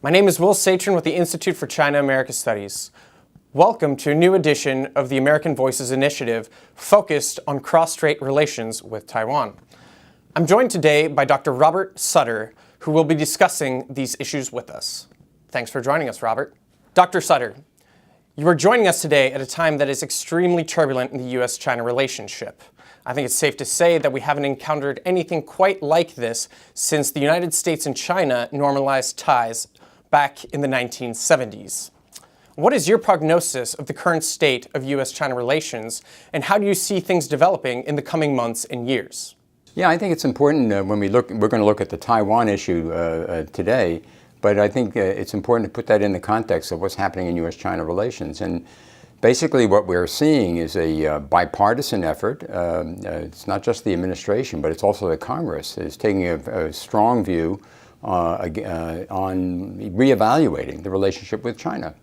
My name is Will Satron with the Institute for China-America Studies. Welcome to a new edition of the American Voices Initiative focused on cross-strait relations with Taiwan. I'm joined today by Dr. Robert Sutter, who will be discussing these issues with us. Thanks for joining us, Robert. Dr. Sutter, you are joining us today at a time that is extremely turbulent in the U.S.-China relationship. I think it's safe to say that we haven't encountered anything quite like this since the United States and China normalized ties back in the 1970s. What is your prognosis of the current state of U.S.-China relations, and how do you see things developing in the coming months and years? Yeah, I think it's important when we're going to look at the Taiwan issue today, but I think it's important to put that in the context of what's happening in U.S.-China relations. And basically what we're seeing is a bipartisan effort. It's not just the administration, but it's also the Congress is taking a strong view on reevaluating the relationship with China.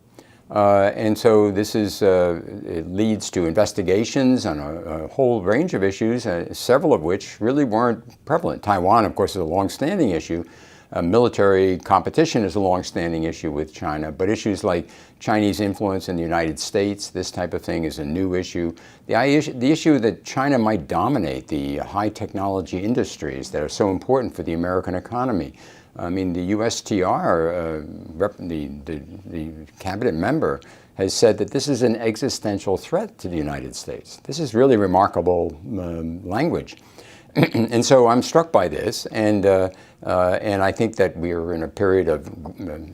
And so this it leads to investigations on a whole range of issues, several of which really weren't prevalent. Taiwan, of course, is a long-standing issue. Military competition is a long-standing issue with China, but issues like Chinese influence in the United States, this type of thing is a new issue. The issue that China might dominate the high-technology industries that are so important for the American economy. I mean, the USTR, the cabinet member, has said that this is an existential threat to the United States. This is really remarkable language. And so I'm struck by this, and I think that we're in a period of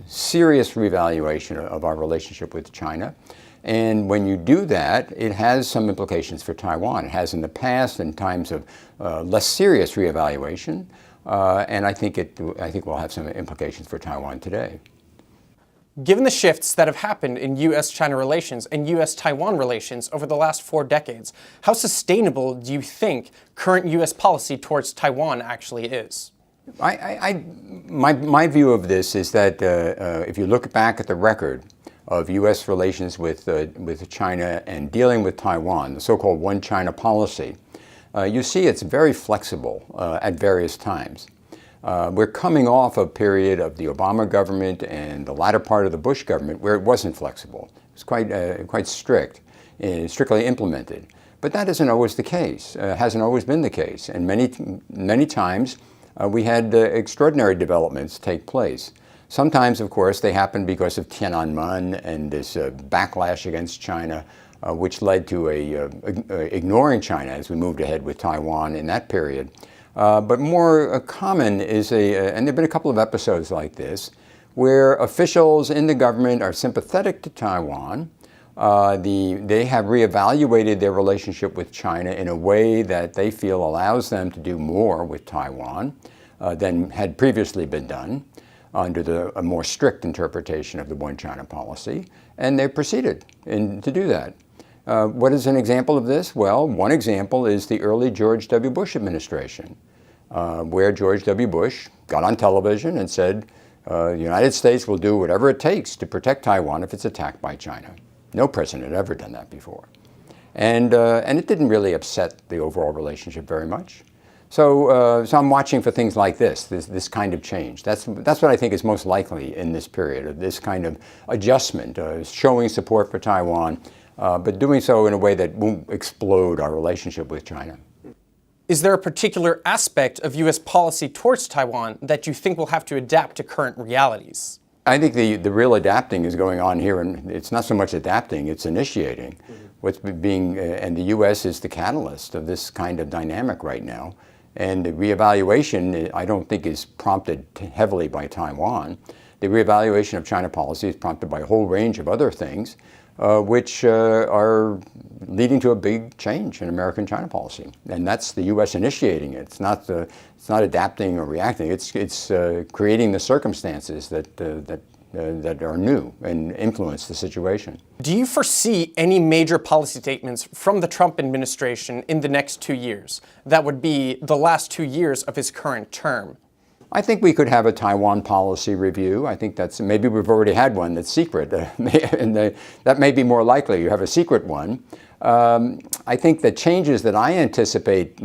serious reevaluation of our relationship with China. And when you do that, it has some implications for Taiwan. It has in the past in times of less serious reevaluation. And I think we'll have some implications for Taiwan today. Given the shifts that have happened in U.S.-China relations and U.S.-Taiwan relations over the last 4 decades, how sustainable do you think current U.S. policy towards Taiwan actually is? My view of this is that if you look back at the record of U.S. relations with China and dealing with Taiwan, the so-called one China policy, you see it's very flexible at various times. We're coming off a period of the Obama government and the latter part of the Bush government where it wasn't flexible. It was quite strict, strictly implemented. But that isn't always the case, hasn't always been the case. And many times we had extraordinary developments take place. Sometimes, of course, they happened because of Tiananmen and this backlash against China, which led to ignoring China as we moved ahead with Taiwan in that period. But more common is and there have been a couple of episodes like this, where officials in the government are sympathetic to Taiwan. They have reevaluated their relationship with China in a way that they feel allows them to do more with Taiwan than had previously been done under a more strict interpretation of the one China policy, and they proceeded to do that. What is an example of this? Well, one example is the early George W. Bush administration, where George W. Bush got on television and said, the United States will do whatever it takes to protect Taiwan if it's attacked by China. No president had ever done that before. And it didn't really upset the overall relationship very much. So I'm watching for things like this kind of change. That's what I think is most likely in this period, this kind of adjustment, showing support for Taiwan, but doing so in a way that won't explode our relationship with China. Is there a particular aspect of U.S. policy towards Taiwan that you think will have to adapt to current realities? I think the real adapting is going on here, and it's not so much adapting, it's initiating. And the U.S. is the catalyst of this kind of dynamic right now. And the reevaluation, I don't think, is prompted heavily by Taiwan. The reevaluation of China policy is prompted by a whole range of other things, which are leading to a big change in American China policy. And that's the U.S. initiating it. It's not adapting or reacting. It's creating the circumstances that are new and influence the situation. Do you foresee any major policy statements from the Trump administration in the next 2 years? That would be the last 2 years of his current term. I think we could have a Taiwan policy review. I think maybe we've already had one that's secret, and that may be more likely. You have a secret one. I think the changes that I anticipate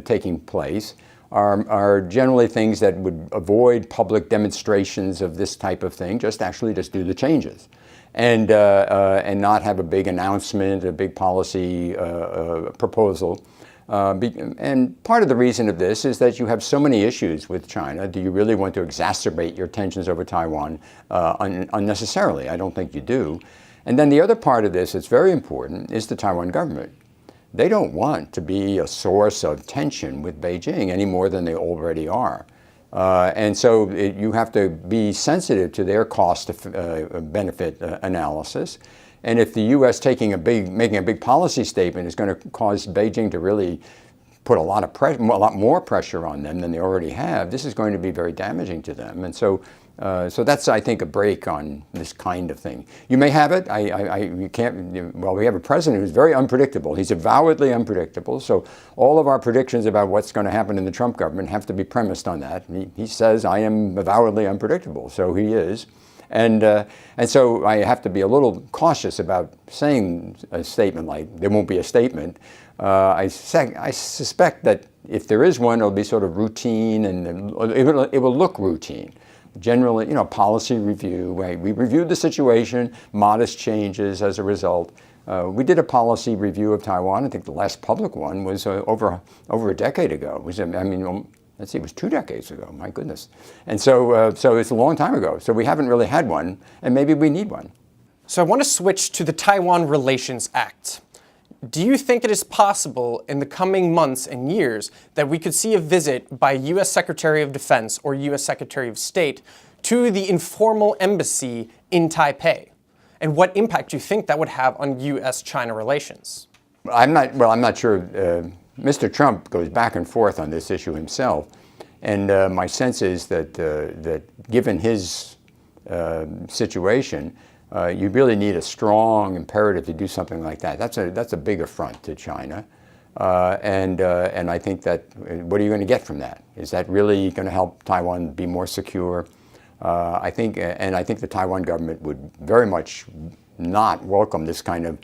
taking place are generally things that would avoid public demonstrations of this type of thing, just do the changes. And not have a big announcement, a big policy proposal. And part of the reason of this is that you have so many issues with China. Do you really want to exacerbate your tensions over Taiwan unnecessarily? I don't think you do. And then the other part of this that's very important is the Taiwan government. They don't want to be a source of tension with Beijing any more than they already are. And so you have to be sensitive to their cost-benefit analysis. And if the U.S. making a big policy statement is going to cause Beijing to really put a lot more pressure on them than they already have, this is going to be very damaging to them. And so that's, I think, a break on this kind of thing. You may have it. You can't. Well, we have a president who's very unpredictable. He's avowedly unpredictable. So all of our predictions about what's going to happen in the Trump government have to be premised on that. He says, "I am avowedly unpredictable," so he is. And so I have to be a little cautious about saying a statement like there won't be a statement. I suspect that if there is one, it'll be sort of routine, and it will look routine. Generally, policy review. We reviewed the situation, modest changes as a result. We did a policy review of Taiwan. I think the last public one was over a decade ago. It was, let's see, it was 2 decades ago. My goodness. And so it's a long time ago. So we haven't really had one, and maybe we need one. So I want to switch to the Taiwan Relations Act. Do you think it is possible in the coming months and years that we could see a visit by U.S. Secretary of Defense or U.S. Secretary of State to the informal embassy in Taipei? And what impact do you think that would have on U.S.-China relations? I'm not sure. Mr. Trump goes back and forth on this issue himself. And my sense is that given his situation, you really need a strong imperative to do something like that. That's a big affront to China, and I think that what are you going to get from that? Is that really going to help Taiwan be more secure? I think the Taiwan government would very much not welcome this kind of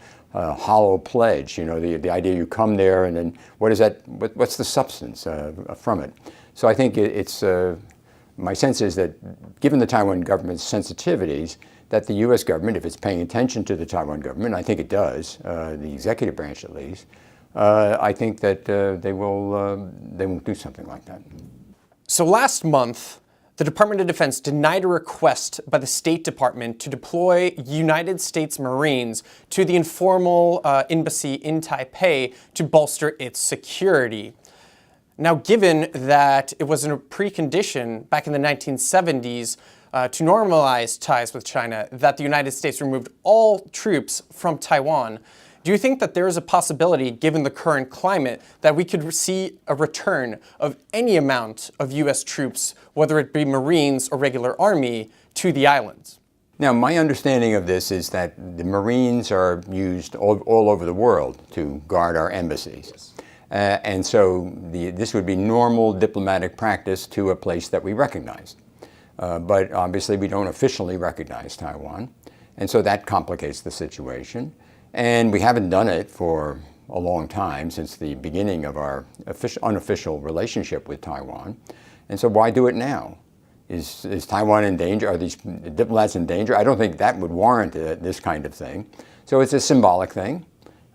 hollow pledge. The idea you come there and then what is that? What's the substance from it? So I think my sense is that given the Taiwan government's sensitivities, that the U.S. government, if it's paying attention to the Taiwan government, I think it does, the executive branch at least, I think that they won't do something like that. So last month, the Department of Defense denied a request by the State Department to deploy United States Marines to the informal embassy in Taipei to bolster its security. Now, given that it was a precondition back in the 1970s to normalize ties with China, that the United States removed all troops from Taiwan, do you think that there is a possibility, given the current climate, that we could see a return of any amount of U.S. troops, whether it be Marines or regular Army, to the islands? Now, my understanding of this is that the Marines are used all over the world to guard our embassies. Yes. And so this would be normal diplomatic practice to a place that we recognize. But obviously we don't officially recognize Taiwan, and so that complicates the situation. And we haven't done it for a long time, since the beginning of our unofficial relationship with Taiwan. And so why do it now? Is Taiwan in danger? Are these diplomats in danger? I don't think that would warrant this kind of thing. So it's a symbolic thing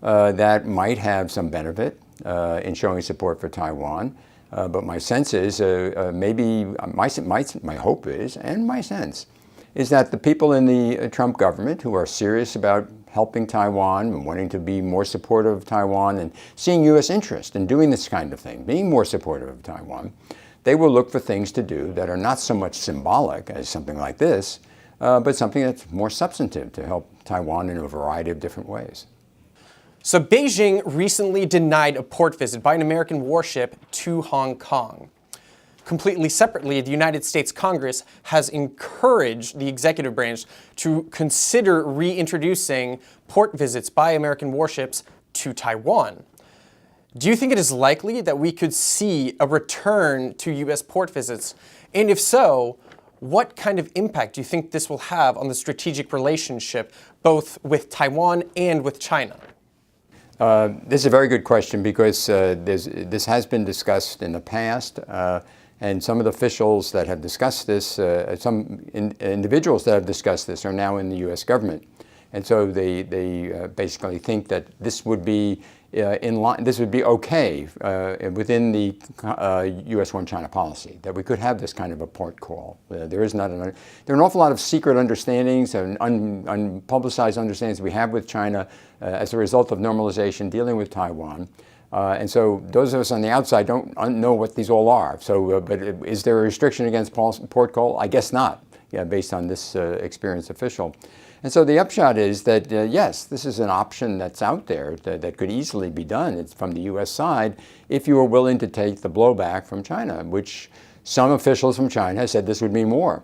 that might have some benefit in showing support for Taiwan. But my sense is, my hope is, and my sense, is that the people in the Trump government who are serious about helping Taiwan and wanting to be more supportive of Taiwan and seeing U.S. interest in doing this kind of thing, being more supportive of Taiwan, they will look for things to do that are not so much symbolic as something like this, but something that's more substantive to help Taiwan in a variety of different ways. So Beijing recently denied a port visit by an American warship to Hong Kong. Completely separately, the United States Congress has encouraged the executive branch to consider reintroducing port visits by American warships to Taiwan. Do you think it is likely that we could see a return to U.S. port visits? And if so, what kind of impact do you think this will have on the strategic relationship, both with Taiwan and with China? This is a very good question because this has been discussed in the past, and some of the officials that have discussed this, individuals that have discussed this are now in the U.S. government. And so they basically think that this would be in line, this would be okay within the U.S. One China policy, that we could have this kind of a port call. There are an awful lot of secret understandings and unpublicized understandings we have with China as a result of normalization dealing with Taiwan. And so those of us on the outside don't know what these all are. So, but is there a restriction against port call? I guess not, based on this experienced official. And so the upshot is that, yes, this is an option that's out there that could easily be done. It's from the U.S. side if you are willing to take the blowback from China, which some officials from China said this would mean war.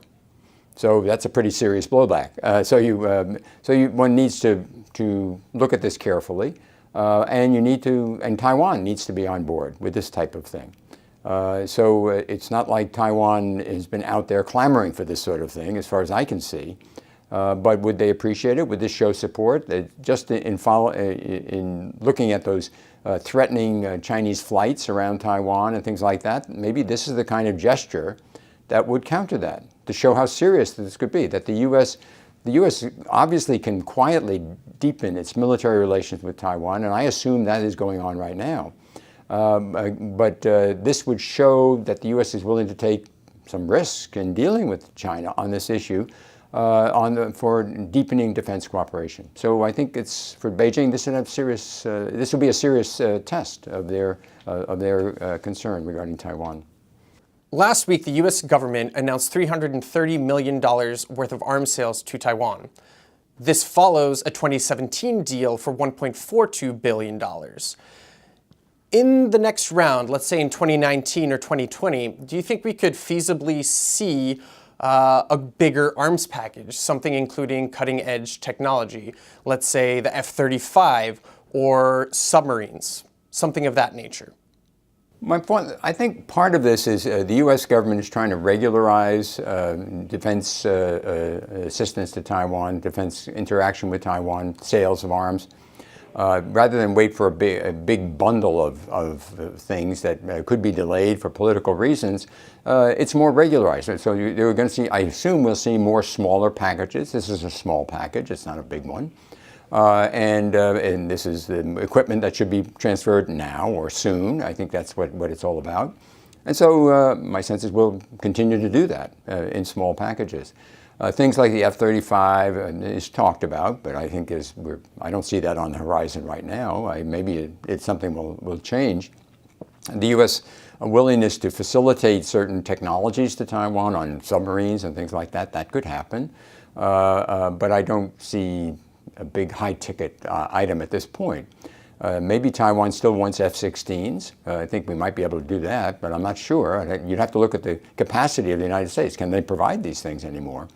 So that's a pretty serious blowback. One needs to look at this carefully, and Taiwan needs to be on board with this type of thing. So it's not like Taiwan has been out there clamoring for this sort of thing, as far as I can see. But would they appreciate it? Would this show support? Just in looking at those threatening Chinese flights around Taiwan and things like that, maybe this is the kind of gesture that would counter that, to show how serious this could be, that the U.S. obviously can quietly deepen its military relations with Taiwan, and I assume that is going on right now. But this would show that the U.S. is willing to take some risk in dealing with China on this issue, for deepening defense cooperation. So I think it's, for Beijing, this will be a serious test of their concern regarding Taiwan. Last week, the U.S. government announced $330 million worth of arms sales to Taiwan. This follows a 2017 deal for $1.42 billion. In the next round, let's say in 2019 or 2020, do you think we could feasibly see a bigger arms package, something including cutting-edge technology, let's say the F-35 or submarines, something of that nature? My point, I think part of this is the U.S. government is trying to regularize defense assistance to Taiwan, defense interaction with Taiwan, sales of arms, rather than wait for a big bundle of things that could be delayed for political reasons. It's more regularized. So you're going to see, I assume we'll see more smaller packages. This is a small package. It's not a big one. And this is the equipment that should be transferred now or soon. I think that's what it's all about. And so my sense is we'll continue to do that in small packages. Things like the F-35 is talked about, but I think I don't see that on the horizon right now. Maybe it's something will change. The U.S. willingness to facilitate certain technologies to Taiwan on submarines and things like that could happen. But I don't see a big high-ticket item at this point. Maybe Taiwan still wants F-16s. I think we might be able to do that, but I'm not sure. You'd have to look at the capacity of the United States. Can they provide these things anymore?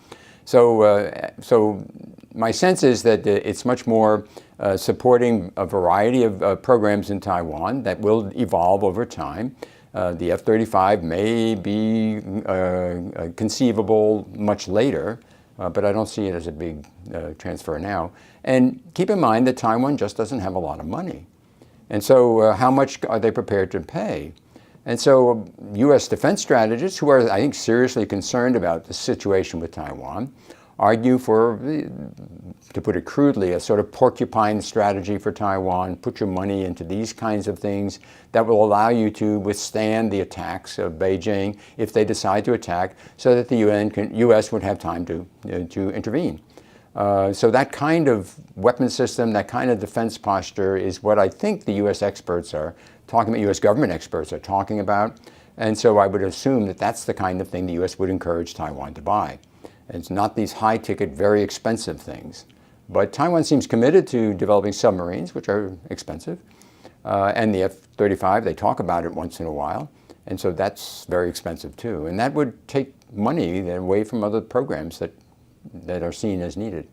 So my sense is that it's much more supporting a variety of programs in Taiwan that will evolve over time. The F-35 may be conceivable much later, but I don't see it as a big transfer now. And keep in mind that Taiwan just doesn't have a lot of money. And so how much are they prepared to pay? And so U.S. defense strategists, who are, I think, seriously concerned about the situation with Taiwan, argue for, to put it crudely, a sort of porcupine strategy for Taiwan. Put your money into these kinds of things that will allow you to withstand the attacks of Beijing if they decide to attack, so that the U.S. would have time to intervene. So that kind of weapon system, that kind of defense posture is what I think the U.S. experts are talking about, U.S. government experts are talking about. And so I would assume that that's the kind of thing the U.S. would encourage Taiwan to buy. It's not these high-ticket, very expensive things. But Taiwan seems committed to developing submarines, which are expensive. And the F-35, they talk about it once in a while. And so that's very expensive, too. And that would take money away from other programs that are seen as needed.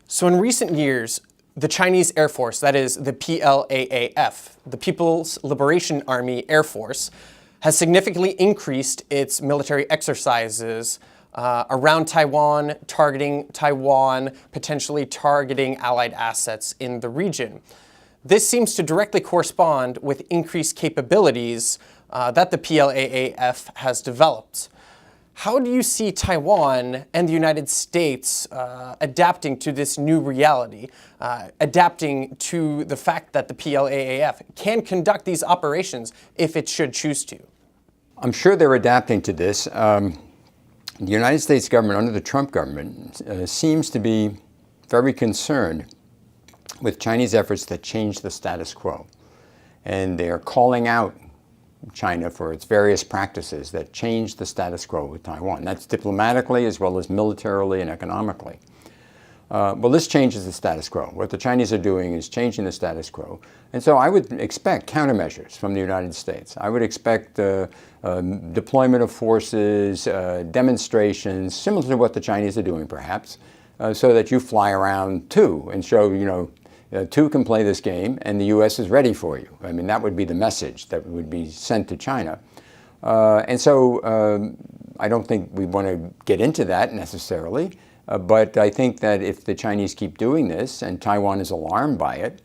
So in recent years, the Chinese Air Force, that is the PLAAF, the People's Liberation Army Air Force, has significantly increased its military exercises around Taiwan, targeting Taiwan, potentially targeting allied assets in the region. This seems to directly correspond with increased capabilities that the PLAAF has developed. How do you see Taiwan and the United States adapting to this new reality, adapting to the fact that the PLAAF can conduct these operations if it should choose to? I'm sure they're adapting to this. The United States government, under the Trump government, seems to be very concerned with Chinese efforts to change the status quo. And they're calling out China for its various practices that change the status quo with Taiwan. That's diplomatically as well as militarily and economically. Well, this changes the status quo. What the Chinese are doing is changing the status quo. And so I would expect countermeasures from the United States. I would expect deployment of forces, demonstrations, similar to what the Chinese are doing perhaps, so that you fly around too and show, two can play this game and the U.S. is ready for you. I mean, that would be the message that would be sent to China. And so I don't think we want to get into that necessarily, but I think that if the Chinese keep doing this and Taiwan is alarmed by it,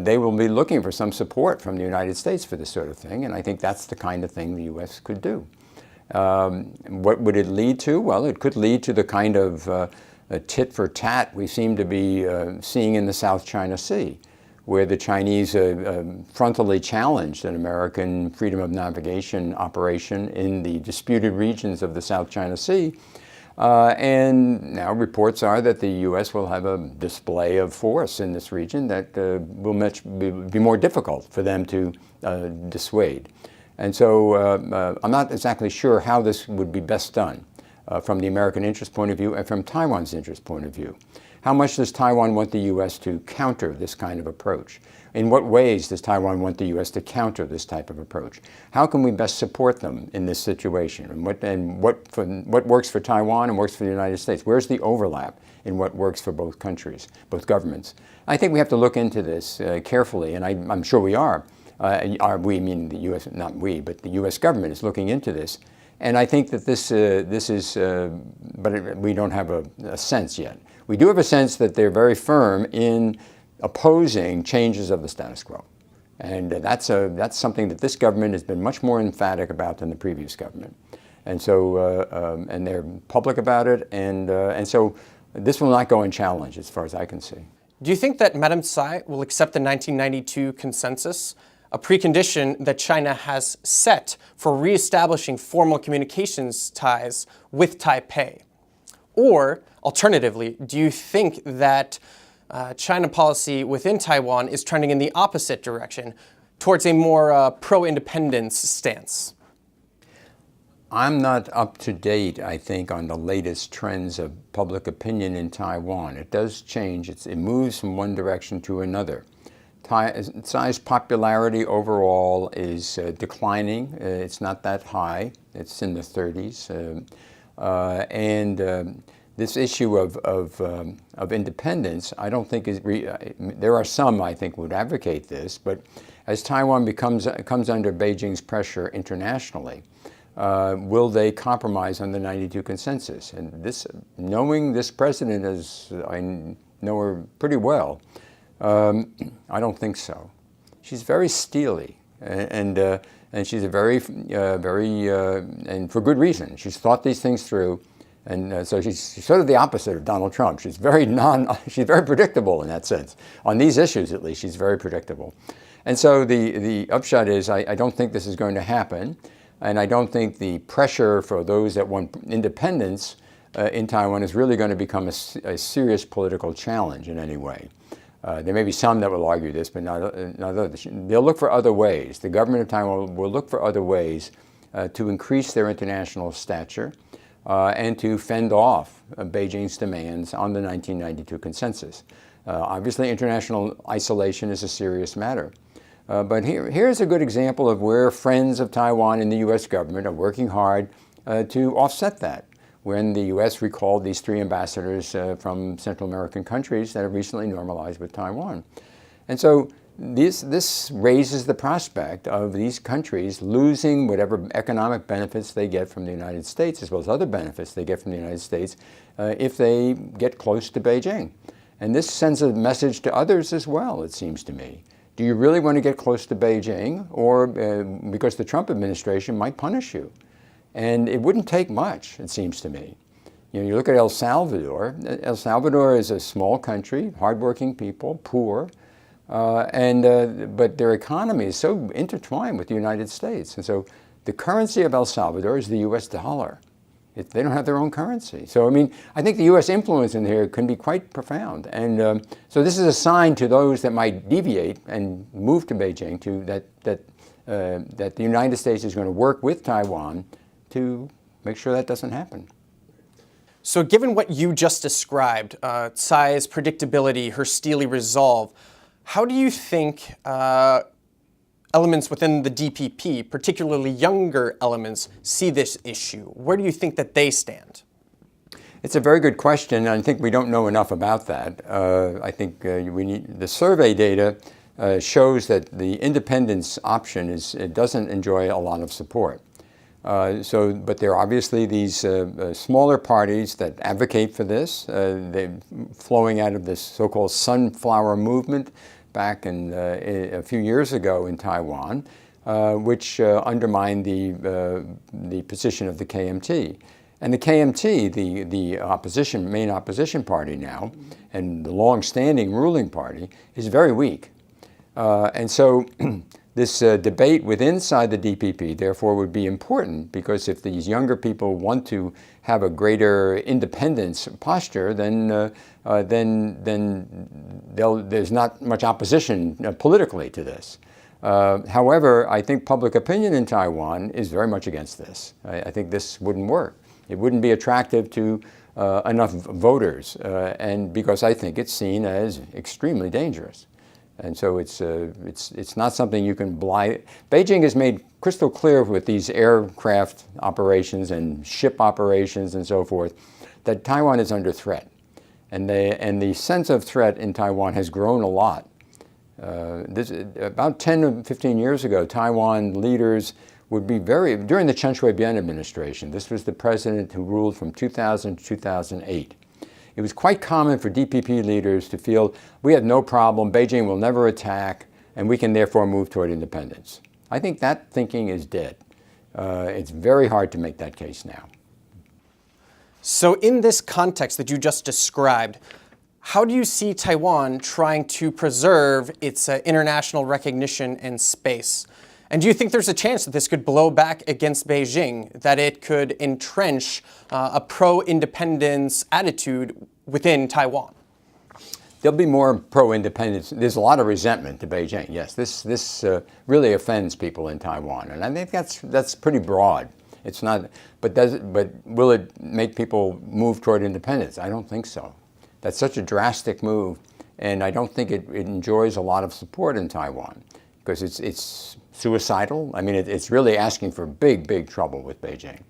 they will be looking for some support from the United States for this sort of thing, and I think that's the kind of thing the U.S. could do. What would it lead to? Well, it could lead to the kind of a tit for tat we seem to be seeing in the South China Sea, where the Chinese frontally challenged an American freedom of navigation operation in the disputed regions of the South China Sea. And now reports are that the U.S. will have a display of force in this region that will be more difficult for them to dissuade. And so I'm not exactly sure how this would be best done. From the American interest point of view and from Taiwan's interest point of view. How much does Taiwan want the U.S. to counter this kind of approach? In what ways does Taiwan want the U.S. to counter this type of approach? How can we best support them in this situation? And what works for Taiwan and works for the United States? Where's the overlap in what works for both countries, both governments? I think we have to look into this carefully, and I'm sure we are. We, meaning the U.S., not we, but the U.S. government is looking into this. And I think that this is, but we don't have a sense yet. We do have a sense that they're very firm in opposing changes of the status quo. And that's something that this government has been much more emphatic about than the previous government. And so, and they're public about it. And so this will not go unchallenged as far as I can see. Do you think that Madam Tsai will accept the 1992 consensus, a precondition that China has set for reestablishing formal communications ties with Taipei? Or, alternatively, do you think that China policy within Taiwan is trending in the opposite direction, towards a more pro-independence stance? I'm not up to date, I think, on the latest trends of public opinion in Taiwan. It does change. It moves from one direction to another. Tsai's popularity overall is declining. It's not that high. It's in the 30s. This issue of independence, I don't think is. There are some, I think, would advocate this, but as Taiwan comes under Beijing's pressure internationally, will they compromise on the 92 consensus? And this, knowing this president as I know her pretty well, I don't think so. She's very steely, and she's a very, and for good reason. She's thought these things through, and so she's sort of the opposite of Donald Trump. She's very predictable in that sense. On these issues, at least, she's very predictable. And so the upshot is, I don't think this is going to happen, and I don't think the pressure for those that want independence in Taiwan is really going to become a serious political challenge in any way. There may be some that will argue this, but not others. They'll look for other ways. The government of Taiwan will look for other ways to increase their international stature and to fend off Beijing's demands on the 1992 consensus. Obviously, international isolation is a serious matter. But here's a good example of where friends of Taiwan in the U.S. government are working hard to offset that. When the U.S. recalled these 3 ambassadors from Central American countries that have recently normalized with Taiwan. And so this raises the prospect of these countries losing whatever economic benefits they get from the United States, as well as other benefits they get from the United States, if they get close to Beijing. And this sends a message to others as well, it seems to me. Do you really want to get close to Beijing, or because the Trump administration might punish you? And it wouldn't take much, it seems to me. You look at El Salvador. El Salvador is a small country, hardworking people, poor, but their economy is so intertwined with the United States. And so the currency of El Salvador is the US dollar. They don't have their own currency. So, I mean, I think the U.S. influence in here can be quite profound. And so this is a sign to those that might deviate and move to Beijing that the United States is going to work with Taiwan to make sure that doesn't happen. So given what you just described, Tsai's predictability, her steely resolve, how do you think elements within the DPP, particularly younger elements, see this issue? Where do you think that they stand? It's a very good question, and I think we don't know enough about that. I think we need the survey data shows that the independence option doesn't enjoy a lot of support. But there are obviously these smaller parties that advocate for this. They're flowing out of this so-called sunflower movement back a few years ago in Taiwan, which undermined the position of the KMT. And the KMT, the main opposition party now, and the long-standing ruling party, is very weak. And so this debate inside the DPP, therefore, would be important, because if these younger people want to have a greater independence posture, then there's not much opposition politically to this. However, I think public opinion in Taiwan is very much against this. I think this wouldn't work. It wouldn't be attractive to enough voters, and because I think it's seen as extremely dangerous. And so it's not something you can blind. Beijing has made crystal clear with these aircraft operations and ship operations and so forth that Taiwan is under threat. And the sense of threat in Taiwan has grown a lot. About 10 or 15 years ago, Taiwan leaders would be during the Chen Shui-bian administration, this was the president who ruled from 2000 to 2008. It was quite common for DPP leaders to feel, we have no problem, Beijing will never attack, and we can therefore move toward independence. I think that thinking is dead. It's very hard to make that case now. So in this context that you just described, how do you see Taiwan trying to preserve its international recognition and space? And do you think there's a chance that this could blow back against Beijing, that it could entrench a pro-independence attitude within Taiwan? There'll be more pro-independence. There's a lot of resentment to Beijing. Yes, this really offends people in Taiwan, and I think that's pretty broad. It's not, but will it make people move toward independence? I don't think so. That's such a drastic move, and I don't think it enjoys a lot of support in Taiwan, because it's suicidal. I mean, it's really asking for big trouble with Beijing.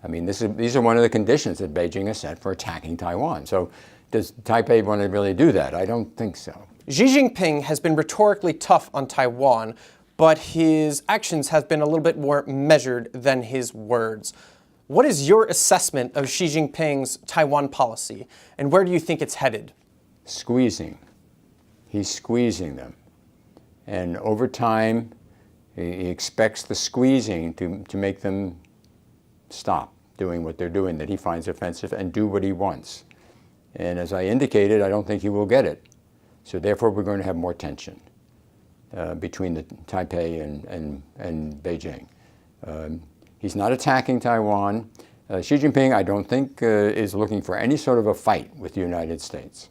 I mean, these are one of the conditions that Beijing has set for attacking Taiwan. So does Taipei want to really do that? I don't think so. Xi Jinping has been rhetorically tough on Taiwan, but his actions have been a little bit more measured than his words. What is your assessment of Xi Jinping's Taiwan policy, and where do you think it's headed? Squeezing. He's squeezing them. And over time, he expects the squeezing to make them stop doing what they're doing that he finds offensive and do what he wants. And as I indicated, I don't think he will get it. So therefore, we're going to have more tension between the Taipei and Beijing. He's not attacking Taiwan. Xi Jinping, I don't think, is looking for any sort of a fight with the United States.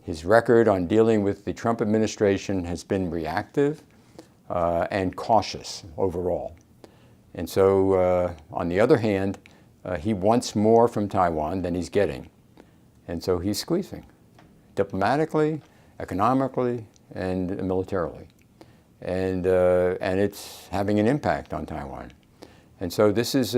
His record on dealing with the Trump administration has been reactive and cautious overall. And so, on the other hand, he wants more from Taiwan than he's getting. And so he's squeezing, diplomatically, economically, and militarily. And it's having an impact on Taiwan. And so this is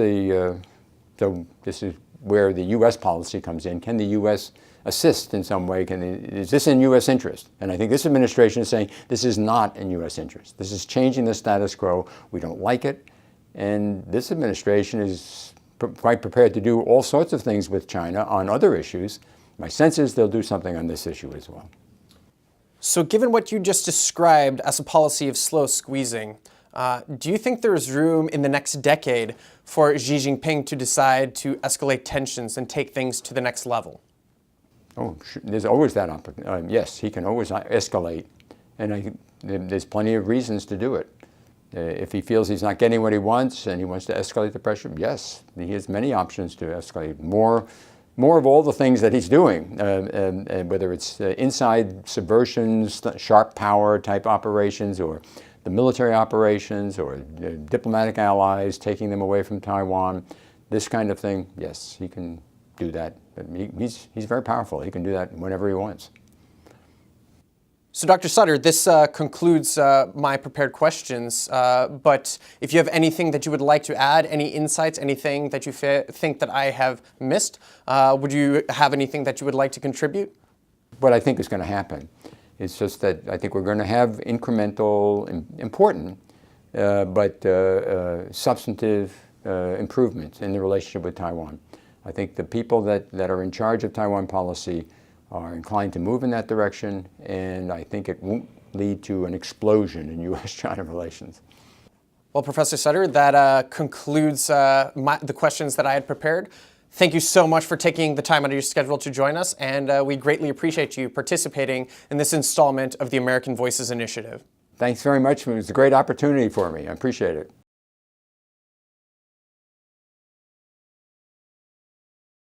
where the U.S. policy comes in. Can the U.S. assist in some way? Is this in U.S. interest? And I think this administration is saying this is not in U.S. interest. This is changing the status quo. We don't like it. And this administration is quite prepared to do all sorts of things with China on other issues my sense is they'll do something on this issue as well. So given what you just described as a policy of slow squeezing, do you think there is room in the next decade for Xi Jinping to decide to escalate tensions and take things to the next level? Oh, there's always that opportunity. Yes, he can always escalate, and there's plenty of reasons to do it. If he feels he's not getting what he wants and he wants to escalate the pressure, yes, he has many options to escalate more of all the things that he's doing, whether it's inside subversions, sharp power type operations, or the military operations, or diplomatic allies, taking them away from Taiwan, this kind of thing. Yes, he can do that. He's very powerful. He can do that whenever he wants. So, Dr. Sutter, this concludes my prepared questions, but if you have anything that you would like to add, any insights, anything that you think that I have missed, would you have anything that you would like to contribute? What I think is going to happen is just that I think we're going to have incremental, important, but substantive improvements in the relationship with Taiwan. I think the people that are in charge of Taiwan policy are inclined to move in that direction, and I think it won't lead to an explosion in U.S.-China relations. Well, Professor Sutter, that concludes the questions that I had prepared. Thank you so much for taking the time out of your schedule to join us, and we greatly appreciate you participating in this installment of the American Voices Initiative. Thanks very much. It was a great opportunity for me. I appreciate it.